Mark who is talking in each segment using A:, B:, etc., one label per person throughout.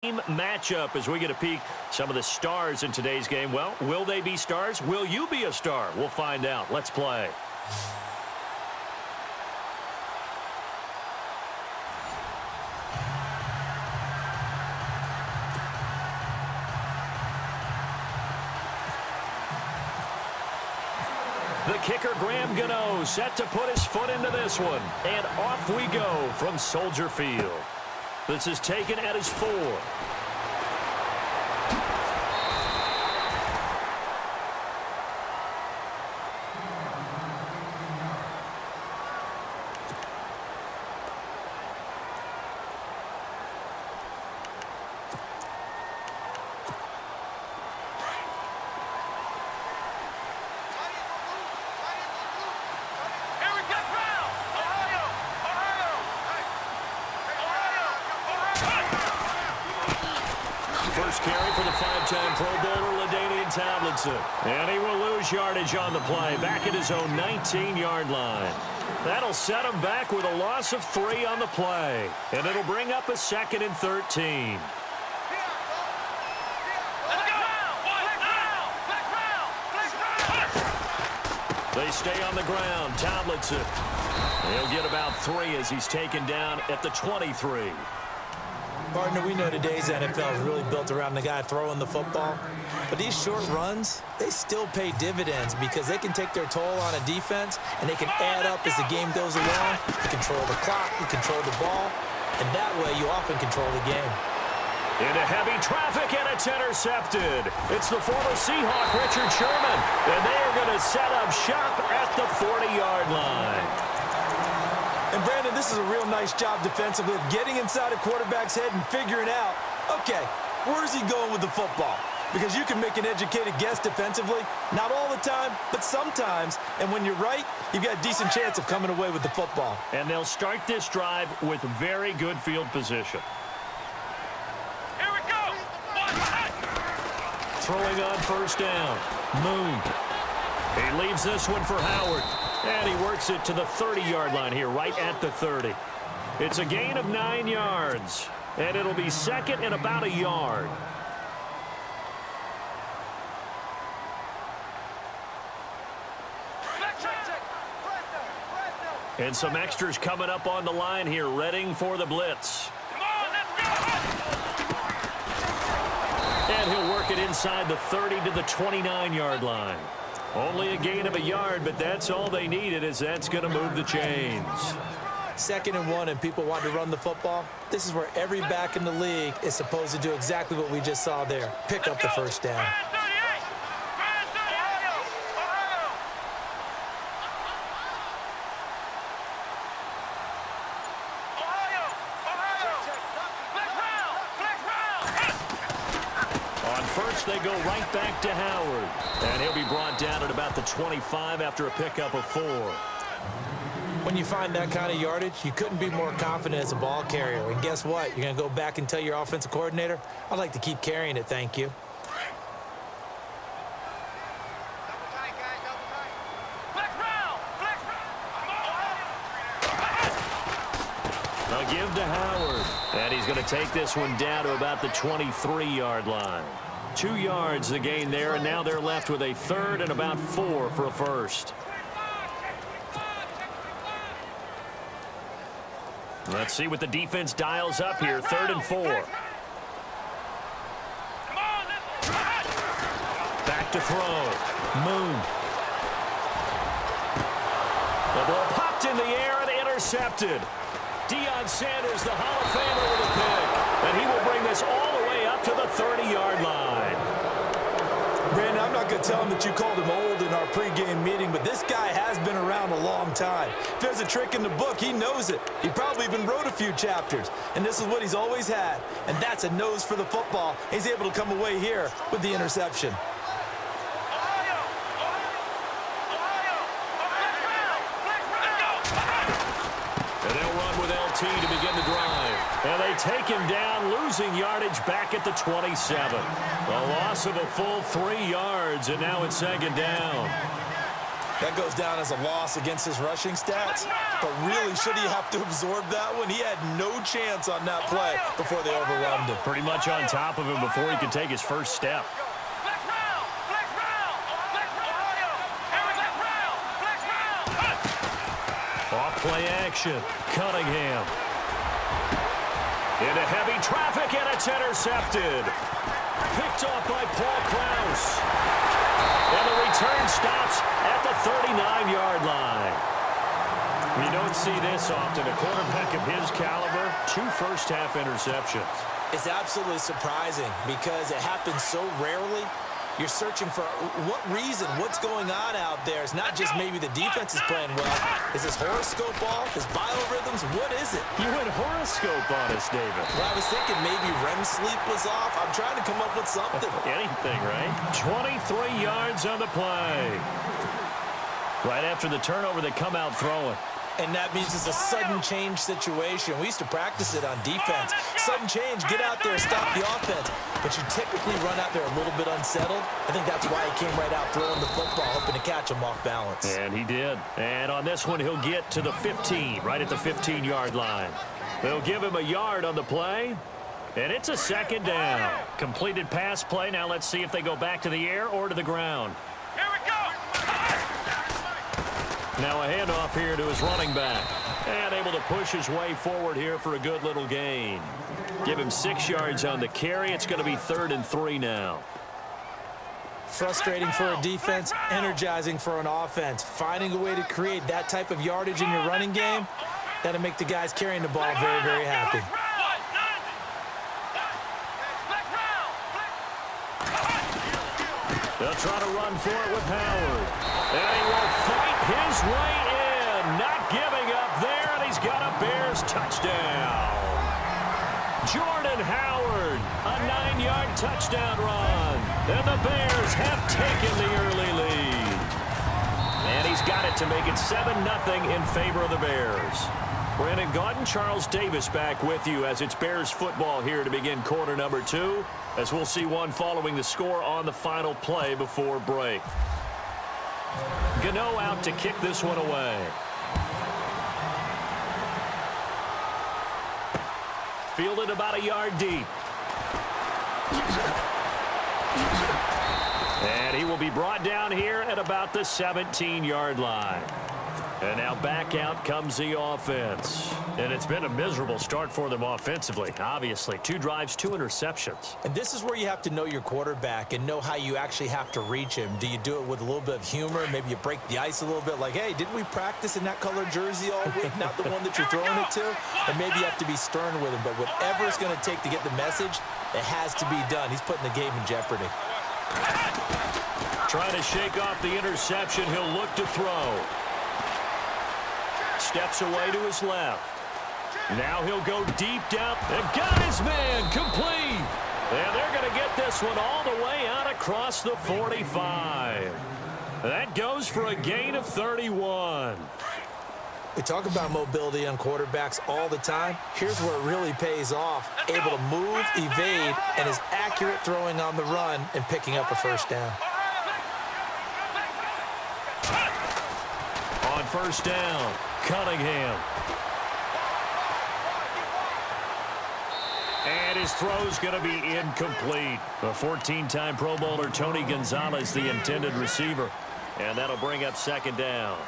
A: matchup as we get a peek some of the stars in today's game. Well, will they be stars? Will you be a star? We'll find out. Let's play. The kicker, Graham Gano, set to put his foot into this one. And off we go from Soldier Field. This is taken at his 4. First carry for the 5-time Pro Bowler, LaDainian Tomlinson. And he will lose yardage on the play, back at his own 19-yard line. That'll set him back with a loss of 3 on the play. And it'll bring up a 2nd and 13. They stay on the ground. Tomlinson. He'll get about 3 as he's taken down at the 23.
B: Partner, we know today's NFL is really built around the guy throwing the football. But these short runs, they still pay dividends because they can take their toll on a defense and they can add up as the game goes along. You control the clock, you control the ball, and that way you often control the game.
A: Into heavy traffic, and it's intercepted. It's the former Seahawk, Richard Sherman, and they are going to set up shop at the 40-yard line.
B: And, Brandon, this is a real nice job defensively of getting inside a quarterback's head and figuring out, okay, where's he going with the football? Because you can make an educated guess defensively, not all the time, but sometimes. And when you're right, you've got a decent chance of coming away with the football.
A: And they'll start this drive with very good field position.
C: Here we go!
A: Throwing on first down. Moon. He leaves this one for Howard. And he works it to the 30-yard line here, right at the 30. It's a gain of 9 yards. And it'll be 2nd and about a yard. And some extras coming up on the line here, readying for the blitz. And he'll work it inside the 30 to the 29-yard line. Only a gain of a yard, but that's all they needed, as that's going to move the chains.
B: 2nd and 1, and people want to run the football. This is where every back in the league is supposed to do exactly what we just saw there. Pick up the first down.
A: They go right back to Howard. And he'll be brought down at about the 25 after a pickup of 4.
B: When you find that kind of yardage, you couldn't be more confident as a ball carrier. And guess what? You're going to go back and tell your offensive coordinator, I'd like to keep carrying it, thank you.
A: They'll give to Howard. And he's going to take this one down to about the 23-yard line. 2 yards the gain there, and now they're left with a 3rd and about 4 for a first. Let's see what the defense dials up here. 3rd and 4. Back to throw. Moon. The ball popped in the air and intercepted. Deion Sanders, the Hall of Famer, with a pick. And he will bring this all the way up to the 30-yard line.
B: Brandon, I'm not going to tell him that you called him old in our pregame meeting, but this guy has been around a long time. If there's a trick in the book, he knows it. He probably even wrote a few chapters. And this is what he's always had. And that's a nose for the football. He's able to come away here with the interception.
A: To begin the drive. And they take him down, losing yardage back at the 27. A loss of a full 3 yards, and now it's 2nd down.
B: That goes down as a loss against his rushing stats. But really, should he have to absorb that one? He had no chance on that play before they overwhelmed him.
A: Pretty much on top of him before he could take his first step. Off play action. Cunningham. Into heavy traffic, and it's intercepted. Picked off by Paul Krause. And the return stops at the 39-yard line. You don't see this often. A quarterback of his caliber, 2 first-half interceptions.
B: It's absolutely surprising because it happens so rarely. You're searching for what reason, what's going on out there. It's not just maybe the defense is playing well. Is his horoscope off? His biorhythms? What is it?
A: You went horoscope on us, David.
B: Well, I was thinking maybe REM sleep was off. I'm trying to come up with something.
A: Anything, right? 23 yards on the play. Right after the turnover, they come out throwing.
B: And that means it's a sudden change situation. We used to practice it on defense. Sudden change, get out there, stop the offense. But you typically run out there a little bit unsettled. I think that's why he came right out throwing the football, hoping to catch him off balance.
A: And he did. And on this one, he'll get to the 15, right at the 15-yard line. They'll give him a yard on the play. And it's a second down. Completed pass play. Now let's see if they go back to the air or to the ground.
C: Here we go.
A: Now a handoff here to his running back. And able to push his way forward here for a good little gain. Give him 6 yards on the carry. It's going to be 3rd and 3 now.
B: Frustrating for a defense, energizing for an offense. Finding a way to create that type of yardage in your running game, that'll make the guys carrying the ball very, very happy.
A: They'll try to run for it with Howard. And he will fight his way in. Not giving up there, and he's got a Bears touchdown. Jordan Howard, a 9-yard touchdown run. And the Bears have taken the early lead. And he's got it to make it 7-0 in favor of the Bears. Brandon Gaudin, Charles Davis back with you as it's Bears football here to begin quarter number 2. As we'll see one following the score on the final play before break. Gano out to kick this one away. Fielded about a yard deep. And he will be brought down here at about the 17-yard line. And now back out comes the offense. And it's been a miserable start for them offensively. Obviously, 2 drives, 2 interceptions.
B: And this is where you have to know your quarterback and know how you actually have to reach him. Do you do it with a little bit of humor? Maybe you break the ice a little bit like, hey, didn't we practice in that colored jersey all week? Not the one that you're throwing it to? And maybe you have to be stern with him. But whatever it's going to take to get the message, it has to be done. He's putting the game in jeopardy.
A: Trying to shake off the interception. He'll look to throw. Steps away to his left. Now he'll go deep down and got his man complete. And they're going to get this one all the way out across the 45. That goes for a gain of 31.
B: We talk about mobility on quarterbacks all the time. Here's where it really pays off. Able to move, evade, and is accurate throwing on the run and picking up a first down.
A: On first down, Cunningham. And his throw's going to be incomplete. A 14-time Pro Bowler, Tony Gonzalez, the intended receiver. And that'll bring up second down.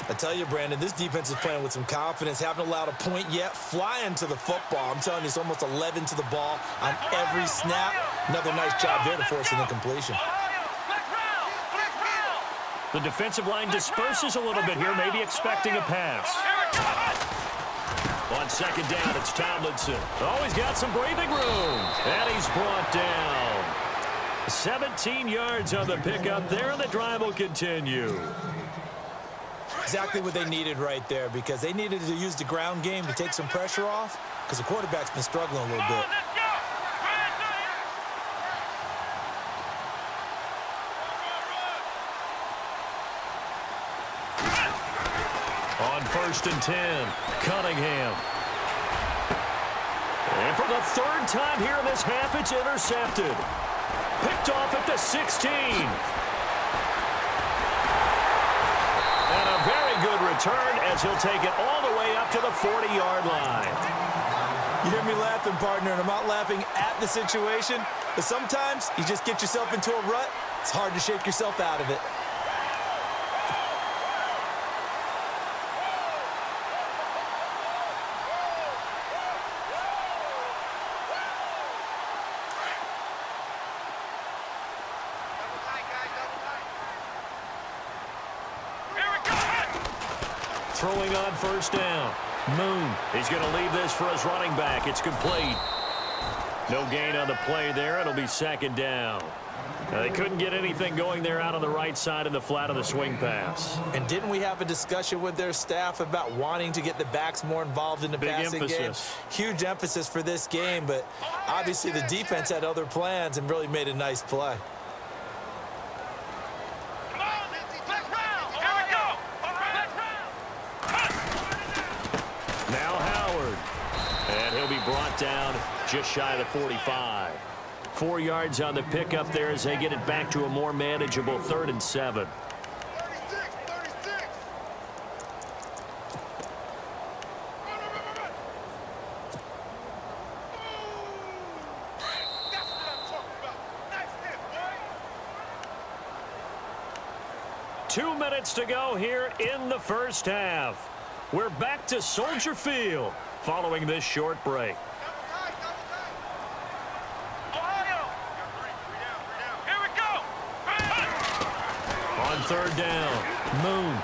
B: I tell you, Brandon, this defense is playing with some confidence. Haven't allowed a point yet. Flying to the football. I'm telling you, it's almost 11 to the ball on every snap. Another nice job there to force an incompletion.
A: The defensive line disperses a little bit here, maybe expecting a pass. On second down, it's Tomlinson. Oh, he's got some breathing room. And he's brought down. 17 yards on the pickup there, and the drive will continue.
B: Exactly what they needed right there, because they needed to use the ground game to take some pressure off, because the quarterback's been struggling a little bit.
A: On first and 10, Cunningham. And for the 3rd time here in this half, it's intercepted. Picked off at the 16. return as he'll take it all the way up to the 40-yard line.
B: You hear me laughing, partner, and I'm not laughing at the situation, but sometimes you just get yourself into a rut. It's hard to shake yourself out of it.
A: Throwing on first down. Moon. He's going to leave this for his running back. It's complete. No gain on the play there. It'll be second down. They couldn't get anything going there out on the right side in the flat of the swing pass.
B: And didn't we have a discussion with their staff about wanting to get the backs more involved in the passing game? Huge emphasis for this game, but obviously the defense had other plans and really made a nice play.
A: Now Howard. And he'll be brought down just shy of the 45. 4 yards on the pickup there as they get it back to a more manageable 3rd and 7. Two minutes to go here in the first half. We're back to Soldier Field following this short break. On third down, Moon.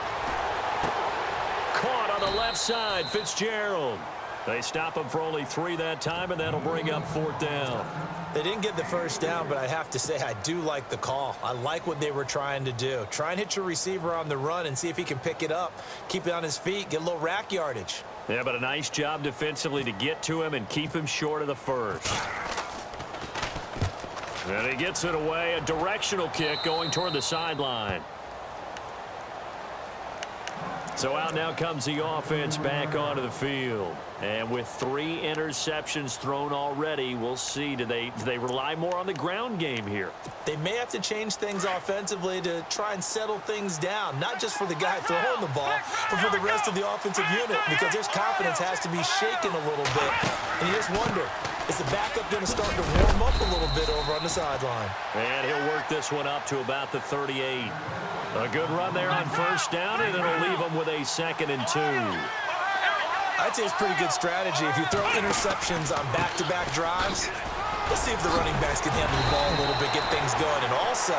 A: Caught on the left side, Fitzgerald. They stop him for only 3 that time, and that'll bring up 4th down.
B: They didn't get the first down, but I have to say I do like the call. I like what they were trying to do. Try and hit your receiver on the run and see if he can pick it up, keep it on his feet, get a little rack yardage.
A: Yeah, but a nice job defensively to get to him and keep him short of the first. And he gets it away, a directional kick going toward the sideline. So out now comes the offense back onto the field. And with 3 interceptions thrown already, we'll see. Do they rely more on the ground game here?
B: They may have to change things offensively to try and settle things down, not just for the guy throwing the ball, but for the rest of the offensive unit, because their confidence has to be shaken a little bit. And you just wonder, is the backup going to start to warm up a little bit over on the sideline?
A: And he'll work this one up to about the 38. A good run there on first down, and it'll leave him with a 2nd and 2.
B: I'd say it's pretty good strategy. If you throw interceptions on back-to-back drives, let's see if the running backs can handle the ball a little bit, get things going, and also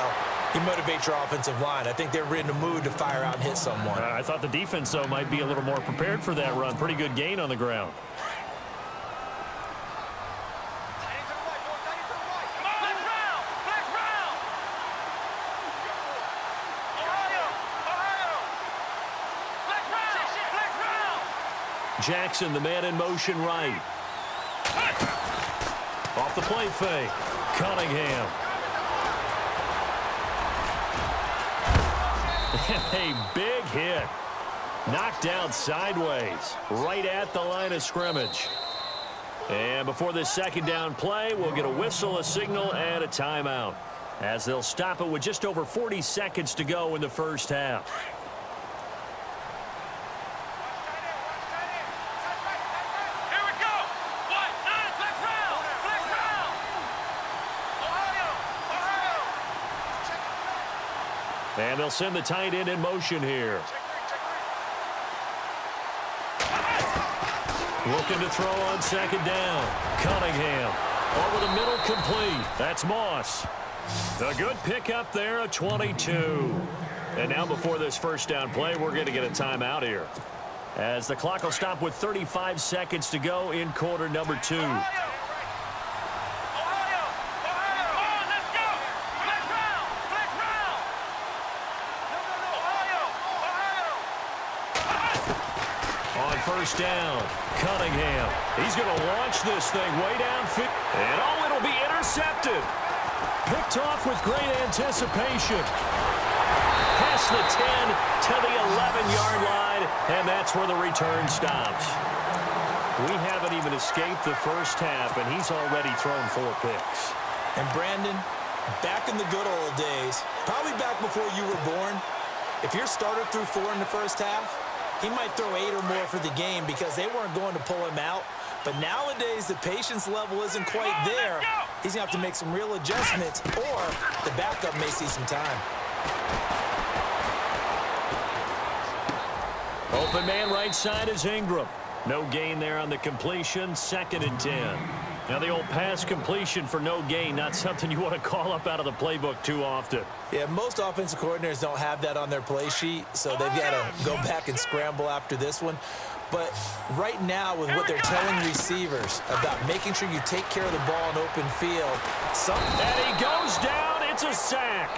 B: you motivate your offensive line. I think they're in the mood to fire out and hit someone.
A: I thought the defense, though, might be a little more prepared for that run. Pretty good gain on the ground. Jackson, the man in motion right. Off the play fake. Cunningham. A big hit. Knocked down sideways. Right at the line of scrimmage. And before this 2nd down play, we'll get a whistle, a signal, and a timeout, as they'll stop it with just over 40 seconds to go in the first half. And they'll send the tight end in motion here. Looking to throw on 2nd down. Cunningham. Over the middle, complete. That's Moss. A good pickup there, a 22. And now before this first down play, we're going to get a timeout here, as the clock will stop with 35 seconds to go in quarter number 2. First down, Cunningham. He's going to launch this thing way downfield. And oh, it'll be intercepted. Picked off with great anticipation. Past the 10 to the 11-yard line, and that's where the return stops. We haven't even escaped the first half, and he's already thrown 4 picks.
B: And Brandon, back in the good old days, probably back before you were born, if your starter threw 4 in the first half, He might throw 8 or more for the game because they weren't going to pull him out. But nowadays, the patience level isn't quite there. He's going to have to make some real adjustments, or the backup may see some time.
A: Open man right side is Ingram. No gain there on the completion, 2nd and 10. Now, the old pass completion for no gain, not something you want to call up out of the playbook too often.
B: Yeah, most offensive coordinators don't have that on their play sheet, so they've got to go back and scramble after this one. But right now, with what they're telling receivers about making sure you take care of the ball in open field.
A: And he goes down. It's a sack.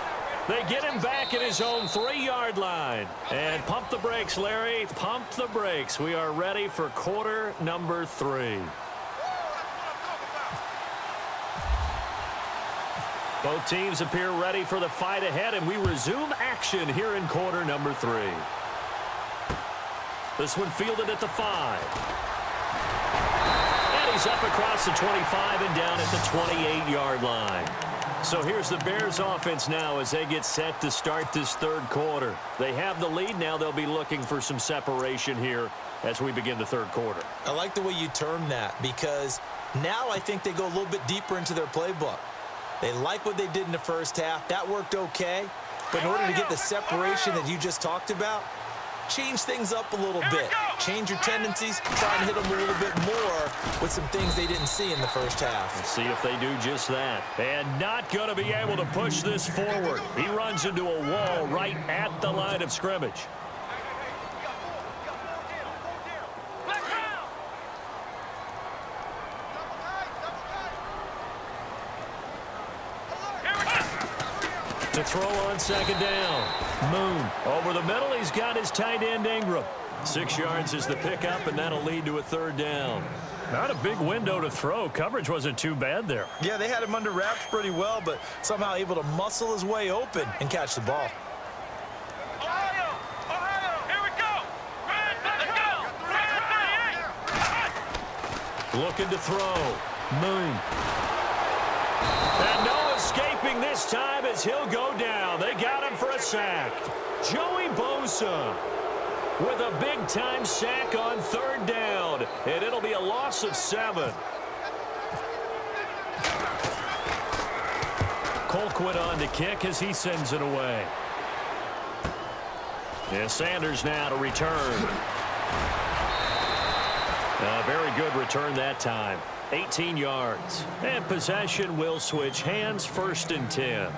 A: They get him back at his own 3-yard line. And pump the brakes, Larry. Pump the brakes. We are ready for quarter number 3. Both teams appear ready for the fight ahead, and we resume action here in quarter number 3. This one fielded at the 5. And he's up across the 25 and down at the 28-yard line. So here's the Bears offense now as they get set to start this 3rd quarter. They have the lead now. They'll be looking for some separation here as we begin the 3rd quarter.
B: I like the way you term that because now I think they go a little bit deeper into their playbook. They like what they did in the first half. That worked okay. But in order to get the separation that you just talked about, change things up a little bit. Change your tendencies. Try and hit them a little bit more with some things they didn't see in the first half.
A: Let's see if they do just that. And not going to be able to push this forward. He runs into a wall right at the line of scrimmage. To throw on 2nd down. Moon over the middle. He's got his tight end Ingram. 6 yards is the pickup, and that'll lead to a 3rd down. Not a big window to throw. Coverage wasn't too bad there.
B: Yeah, they had him under wraps pretty well, but somehow able to muscle his way open and catch the ball.
C: Ohio! Here we go! Let's go!
A: Looking to throw. Moon. And no escaping this time as he'll go down. They got him for a sack. Joey Bosa with a big-time sack on 3rd down. And it'll be a loss of 7. Colquitt on to kick as he sends it away. And Sanders now to return. A very good return that time. 18 yards. And possession will switch hands, 1st and 10.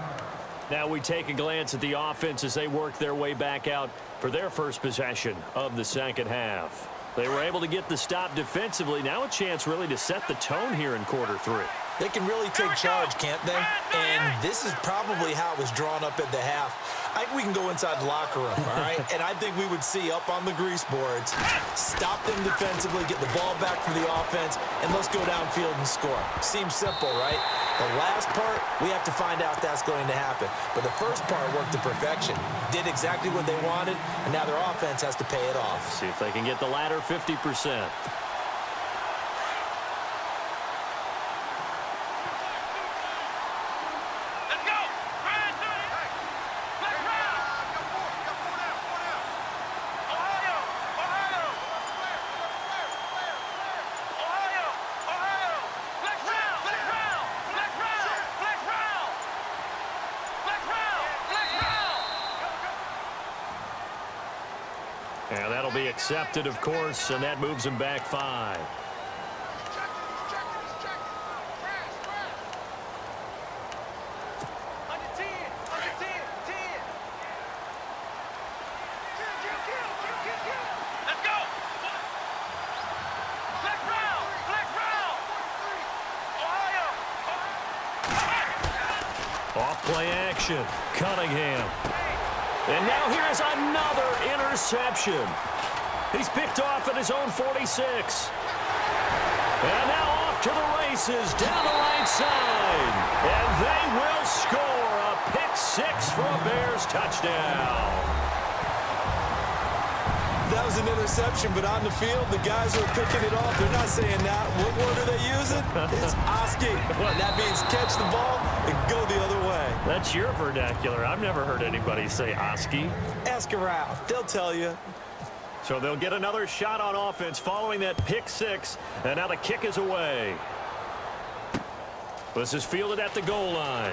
A: Now we take a glance at the offense as they work their way back out for their first possession of the 2nd half. They were able to get the stop defensively. Now a chance really to set the tone here in quarter 3.
B: They can really take charge, can't they? And this is probably how it was drawn up at the half. I think we can go inside the locker room, all right? And I think we would see up on the grease boards, stop them defensively, get the ball back for the offense, and let's go downfield and score. Seems simple, right? The last part, we have to find out if that's going to happen. But the first part worked to perfection. Did exactly what they wanted, and now their offense has to pay it off.
A: See if they can get the latter 50%. And that'll be accepted, of course, and that moves him back 5. Off-play action. Cunningham. And now here's another interception. He's picked off at his own 46. And now off to the races down the right side. And they will score a pick-6 for a Bears touchdown.
B: That was an interception, but on the field, the guys who are picking it off, they're not saying that. What word are they using? It's Oski. And that means catch the ball and go the other way.
A: That's your vernacular. I've never heard anybody say Oski.
B: Ask around. They'll tell you.
A: So they'll get another shot on offense following that pick six. And now the kick is away. This is fielded at the goal line.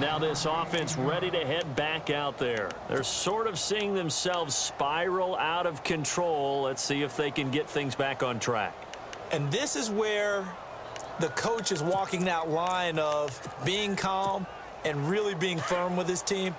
A: Now this offense ready to head back out there. They're sort of seeing themselves spiral out of control. Let's see if they can get things back on track.
B: And this is where the coach is walking that line of being calm and really being firm with his team.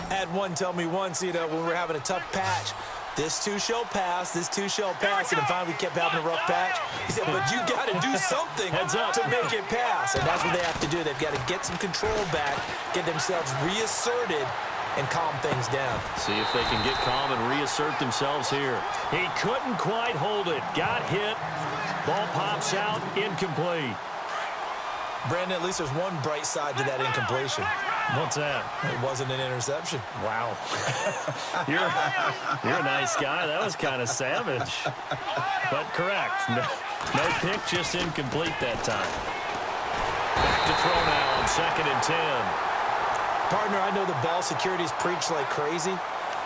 B: I had one tell me once, when we were having a tough patch, this too shall pass, this too shall pass, and then finally we kept having a rough patch. He said, but you got to do something to make it pass, and that's what they have to do. They've got to get some control back, get themselves reasserted, and calm things down.
A: See if they can get calm and reassert themselves here. He couldn't quite hold it. Got hit. Ball pops out. Incomplete.
B: Brandon, at least there's one bright side to that incompletion.
A: What's that?
B: It wasn't an interception.
A: Wow. You're a nice guy. That was kind of savage. But correct. No pick, just incomplete that time. Back to throw now on 2nd and 10.
B: Partner, I know the ball security is preached like crazy,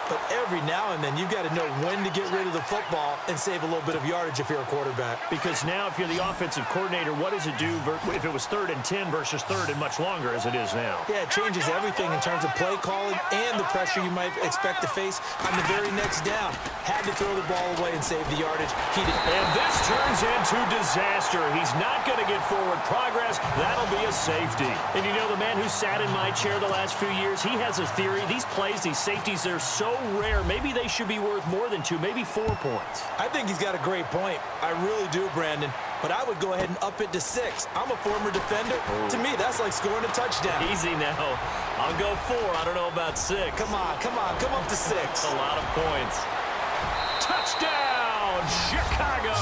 B: but every now and then you've got to know when to get rid of the football and save a little bit of yardage if you're a quarterback.
A: Because now if you're the offensive coordinator, what does it do if it was 3rd and 10 versus 3rd and much longer as it is now?
B: Yeah, it changes everything in terms of play calling and the pressure you might expect to face on the very next down. Had to throw the ball away and save the yardage. He did.
A: And this turns into disaster. He's not going to get forward progress. That'll be a safety. And you know, the man who sat in my chair the last few years, he has a theory. These plays, these safeties, they're so rare. Maybe they should be worth more than 2, maybe 4 points.
B: I think he's got a great point. I really do, Brandon. But I would go ahead and up it to 6. I'm a former defender.
A: Oh.
B: To me, that's like scoring a touchdown.
A: Easy now. I'll go 4. I don't know about 6.
B: Come on. Come up to 6.
A: A lot of points. Touchdown, Chicago.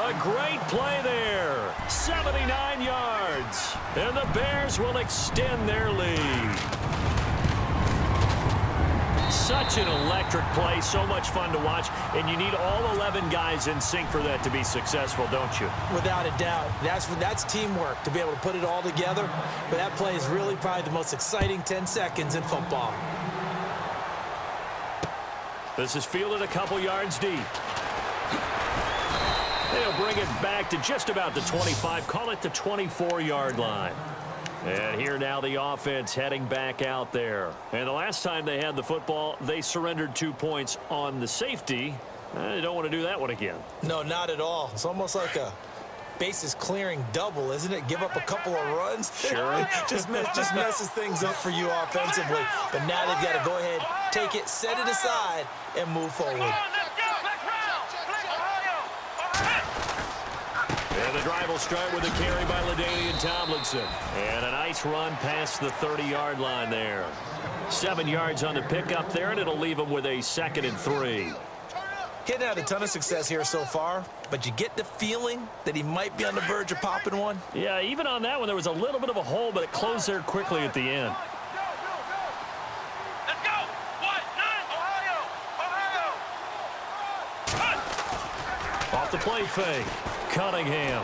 A: A great play there. 79 yards. And the Bears will extend their lead. Such an electric play, so much fun to watch, and you need all 11 guys in sync for that to be successful, don't you?
B: Without a doubt. That's teamwork, to be able to put it all together. But that play is really probably the most exciting 10 seconds in football.
A: This is fielded a couple yards deep. They'll bring it back to just about the 25, call it the 24-yard line. And here now the offense heading back out there. And the last time they had the football, they surrendered 2 points on the safety. They don't want to do that one again.
B: No, not at all. It's almost like a bases clearing double, isn't it? Give up a couple of runs.
A: Sure.
B: just messes things up for you offensively. But now they've got to go ahead, take it, set it aside, and move forward.
A: And the drive will start with a carry by LaDainian Tomlinson. And a nice run past the 30-yard line there. 7 yards on the pickup there, and it'll leave him with a 2nd and 3.
B: He hadn't had a ton of success here so far, but you get the feeling that he might be on the verge of popping one.
A: Yeah, even on that one, there was a little bit of a hole, but it closed there quickly at the end.
C: Let's go! 1-9, Ohio!
A: Off the play fake. Cunningham.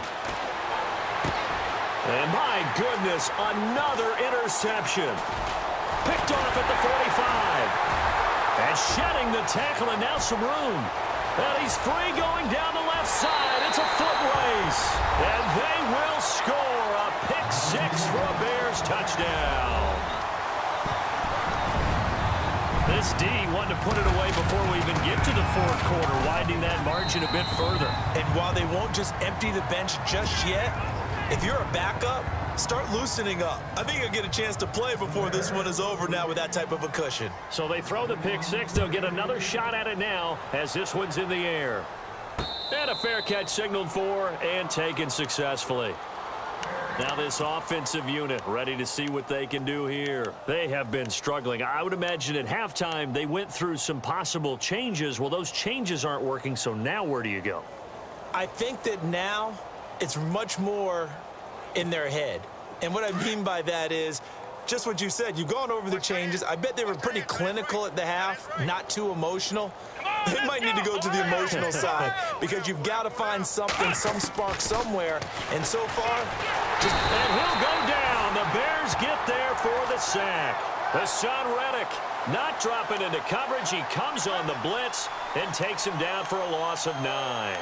A: And my goodness, another interception. Picked off at the 45. And shedding the tackle, and now some room. And he's free going down the left side. It's a foot race. And they will score a pick 6 for a Bears touchdown. This D wanted to put it away before we even get to the 4th quarter, widening that margin a bit further.
B: And while they won't just empty the bench just yet, if you're a backup, start loosening up. I think you'll get a chance to play before this one is over now with that type of a cushion.
A: So they throw the pick 6. They'll get another shot at it now as this one's in the air. And a fair catch signaled for and taken successfully. Now this offensive unit ready to see what they can do here. They have been struggling. I would imagine at halftime they went through some possible changes. Well, those changes aren't working, so now where do you go?
B: I think that now it's much more in their head. And what I mean by that is just what you said. You've gone over the changes. I bet they were pretty clinical at the half, not too emotional. They might need to go to the emotional side because you've got to find something, some spark somewhere. And so far,
A: And he'll go down. The Bears get there for the sack. The son Reddick not dropping into coverage. He comes on the blitz and takes him down for a loss of 9.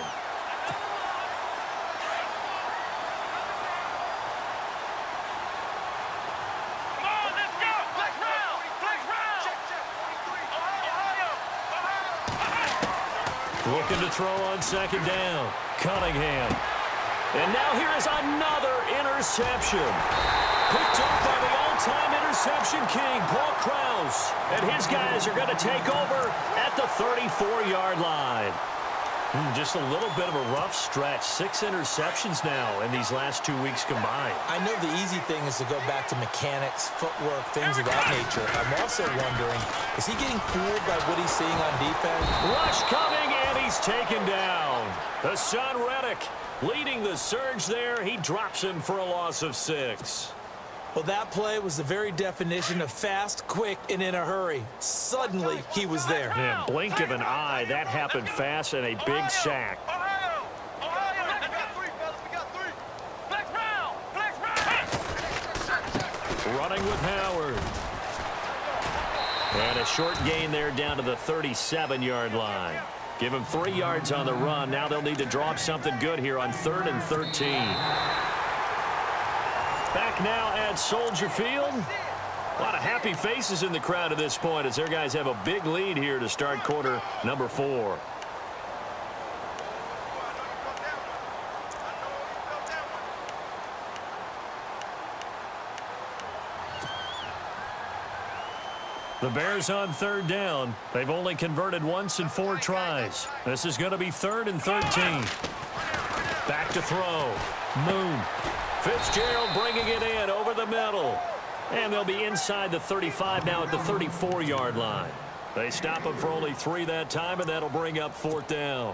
A: Looking to throw on second down. Cunningham. And now here is another interception. Picked up by the all-time interception king, Paul Krause. And his guys are going to take over at the 34-yard line. Just a little bit of a rough stretch. 6 interceptions now in these last 2 weeks combined.
B: I know the easy thing is to go back to mechanics, footwork, things of that nature. I'm also wondering, is he getting fooled by what he's seeing on defense?
A: Rush coming, and he's taken down. The son Reddick leading the surge there. He drops him for a loss of 6.
B: Well, that play was the very definition of fast, quick, and in a hurry. Suddenly, he was there.
A: Yeah, blink of an eye. That happened fast and a big sack. Running with Howard. And a short gain there down to the 37-yard line. Give him 3 yards on the run. Now they'll need to draw up something good here on 3rd and 13. Back now at Soldier Field. A lot of happy faces in the crowd at this point as their guys have a big lead here to start quarter number 4. The Bears on 3rd down. They've only converted once in 4 tries. This is going to be 3rd and 13. Back to throw. Moon. Fitzgerald bringing it in over the middle. And they'll be inside the 35 now at the 34-yard line. They stop him for only 3 that time, and that'll bring up 4th down.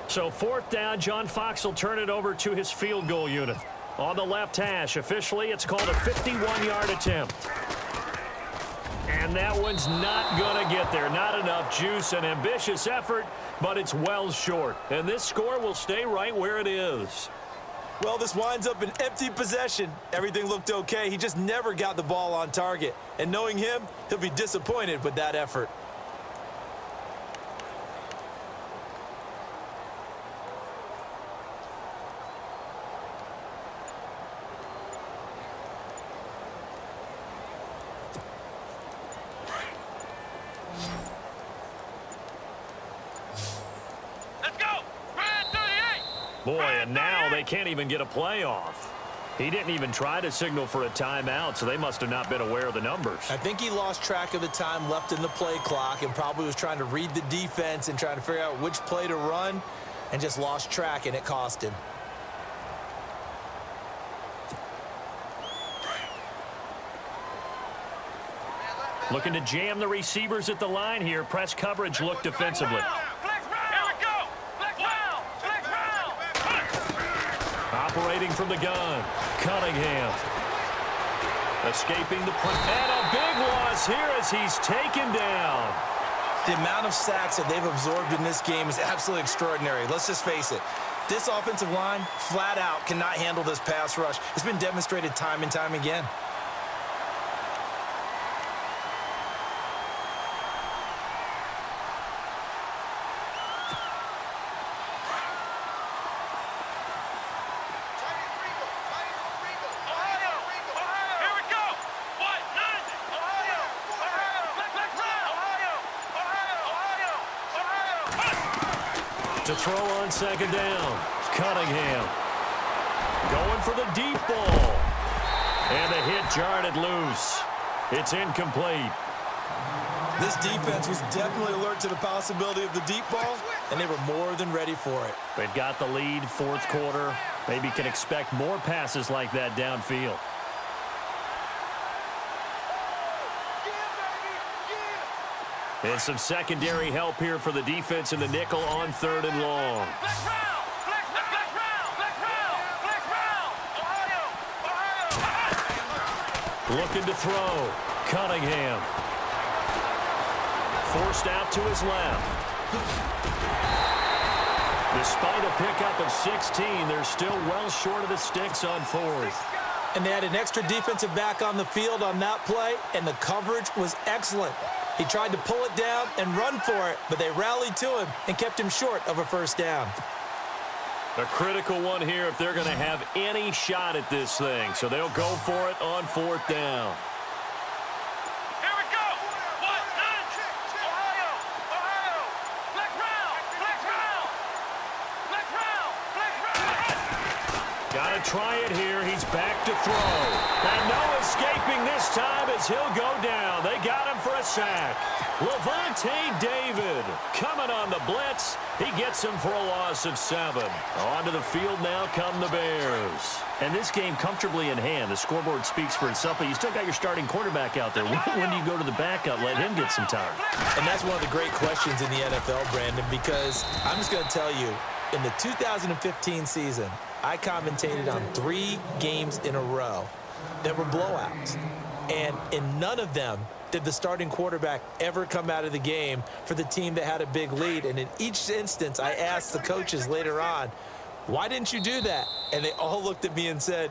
A: So 4th down, John Fox will turn it over to his field goal unit. On the left hash, officially, it's called a 51-yard attempt. And that one's not going to get there. Not enough juice, an ambitious effort, but it's well short. And this score will stay right where it is.
B: Well, this winds up an empty possession. Everything looked okay. He just never got the ball on target. And knowing him, he'll be disappointed with that effort.
A: Boy, and now they can't even get a play off. He didn't even try to signal for a timeout, so they must have not been aware of the numbers.
B: I think he lost track of the time left in the play clock and probably was trying to read the defense and trying to figure out which play to run and just lost track, and it cost him.
A: Looking to jam the receivers at the line here. Press coverage look defensively. Operating from the gun. Cunningham. Escaping the play. And a big loss here as he's taken down.
B: The amount of sacks that they've absorbed in this game is absolutely extraordinary. Let's just face it. This offensive line, flat out, cannot handle this pass rush. It's been demonstrated time and time again.
A: To throw on second down. Cunningham. Going for the deep ball. And the hit jarred it loose. It's incomplete.
B: This defense was definitely alert to the possibility of the deep ball, and they were more than ready for it.
A: They've got the lead, 4th quarter. Maybe can expect more passes like that downfield. And some secondary help here for the defense in the nickel on 3rd and long. Looking to throw. Cunningham. Forced out to his left. Despite a pickup of 16, they're still well short of the sticks on fourth.
B: And they had an extra defensive back on the field on that play, and the coverage was excellent. He tried to pull it down and run for it, but they rallied to him and kept him short of a first down.
A: A critical one here if they're going to have any shot at this thing. So they'll go for it on fourth down.
C: Here we go. What? Ohio. Ohio. Flex round. Flex round. Flex round. Flex round.
A: Got to try it here. He's back to throw. And no escaping this time as he'll go down. They got him for a sack. Levante David coming on the blitz. He gets him for a loss of 7. Onto the field now come the Bears. And this game comfortably in hand. The scoreboard speaks for itself, but you still got your starting quarterback out there. When do you go to the backup, let him get some time?
B: And that's one of the great questions in the NFL, Brandon, because I'm just going to tell you, in the 2015 season, I commentated on 3 games in a row that were blowouts. And in none of them did the starting quarterback ever come out of the game for the team that had a big lead. And in each instance, I asked the coaches later on, why didn't you do that? And they all looked at me and said,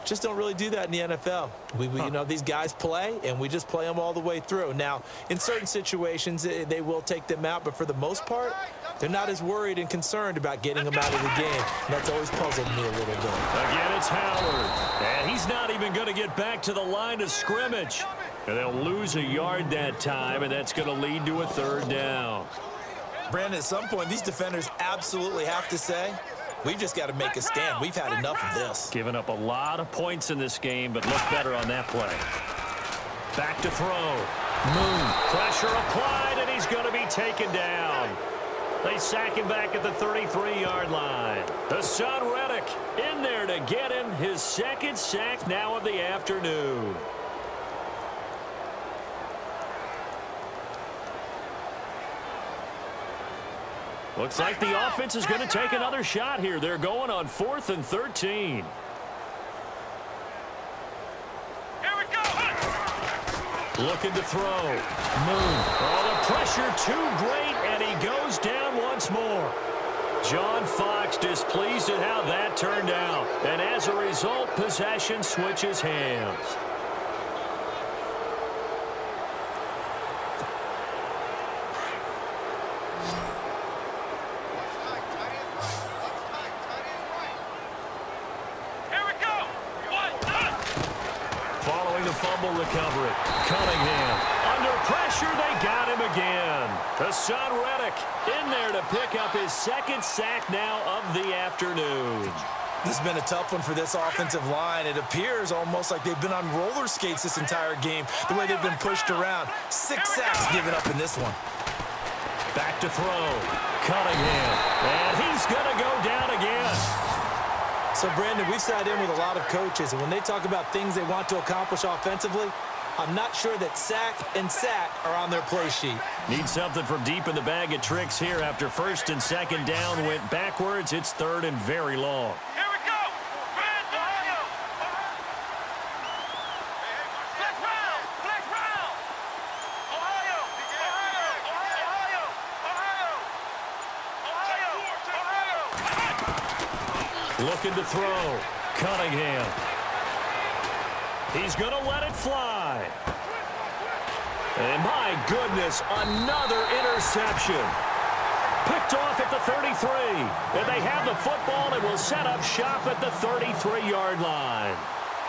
B: just don't really do that in the NFL. You know, these guys play, and we just play them all the way through. Now, in certain situations, they will take them out, but for the most part, they're not as worried and concerned about getting them out of the game. And that's always puzzled me a little bit.
A: Again, it's Howard. And he's not even going to get back to the line of scrimmage. And they'll lose a yard that time, and that's going to lead to a third down.
B: Brandon, at some point, these defenders absolutely have to say, we've just got to make a stand. We've had enough of this.
A: Giving up a lot of points in this game, but look better on that play. Back to throw. Moon. Pressure applied, and he's going to be taken down. They sack him back at the 33-yard line. Hassan Reddick in there to get him his second sack now of the afternoon. Looks like the offense is going to take another shot here. They're going on 4th and 13.
C: Here we go.
A: Looking to throw. Moon. Oh, the pressure too great, and he goes down once more. John Fox displeased at how that turned out. And as a result, possession switches hands. Fumble recovery. Cunningham under pressure. They got him again. Hassan Reddick in there to pick up his second sack now of the afternoon.
B: This has been a tough one for this offensive line. It appears almost like they've been on roller skates this entire game, the way they've been pushed around. 6 sacks given up in this one.
A: Back to throw. Cunningham. And he's going to go down again.
B: So, Brandon, we've sat in with a lot of coaches, and when they talk about things they want to accomplish offensively, I'm not sure that sack and sack are on their play sheet.
A: Need something from deep in the bag of tricks here after first and second down went backwards. It's third and very long.
C: Here we go. Red Ohio. Flex round. Flex round. Ohio. Ohio. Ohio. Ohio. Ohio.
A: Looking to throw. Cunningham. He's going to let it fly. And my goodness, another interception. Picked off at the 33. And they have the football and will set up shop at the 33-yard line.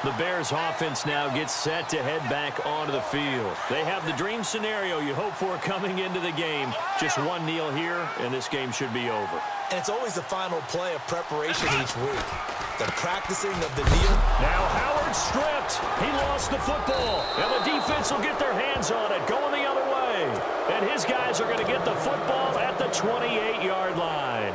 A: The Bears offense now gets set to head back onto the field. They have the dream scenario you hope for coming into the game. Just one kneel here, and this game should be over.
B: And it's always the final play of preparation each week. The practicing of the kneel.
A: Now Howard stripped. He lost the football. And the defense will get their hands on it, going the other way. And his guys are going to get the football at the 28-yard line.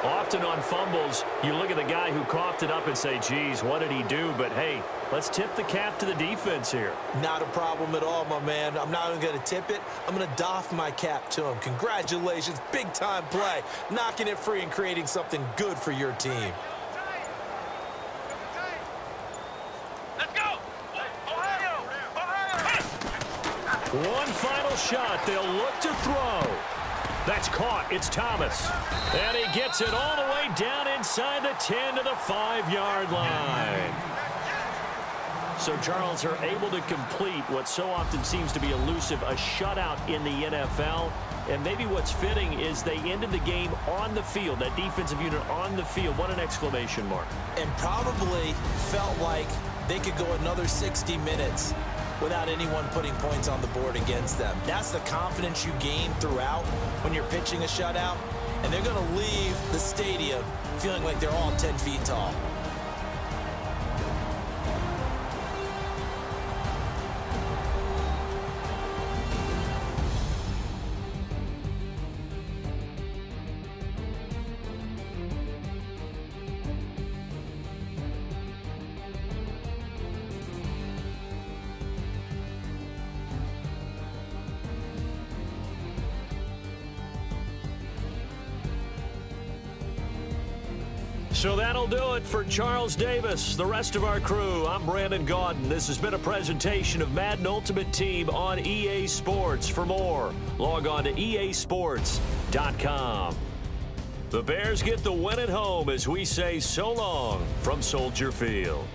A: Often on fumbles, you look at the guy who coughed it up and say, geez, what did he do? But, hey, let's tip the cap to the defense here.
B: Not a problem at all, my man. I'm not even going to tip it. I'm going to doff my cap to him. Congratulations. Big-time play. Knocking it free and creating something good for your team.
C: Let's go. Ohio. Ohio.
A: One final shot. They'll look to throw. That's caught. It's Thomas. And he gets it all the way down inside the 10 to the 5-yard line. So Charles are able to complete what so often seems to be elusive, a shutout in the NFL. And maybe what's fitting is they ended the game on the field, that defensive unit on the field. What an exclamation mark.
B: And probably felt like they could go another 60 minutes without anyone putting points on the board against them. That's the confidence you gain throughout when you're pitching a shutout. And they're going to leave the stadium feeling like they're all 10 feet tall.
A: So that'll do it for Charles Davis, the rest of our crew. I'm Brandon Gaudin. This has been a presentation of Madden Ultimate Team on EA Sports. For more, log on to easports.com. The Bears get the win at home as we say so long from Soldier Field.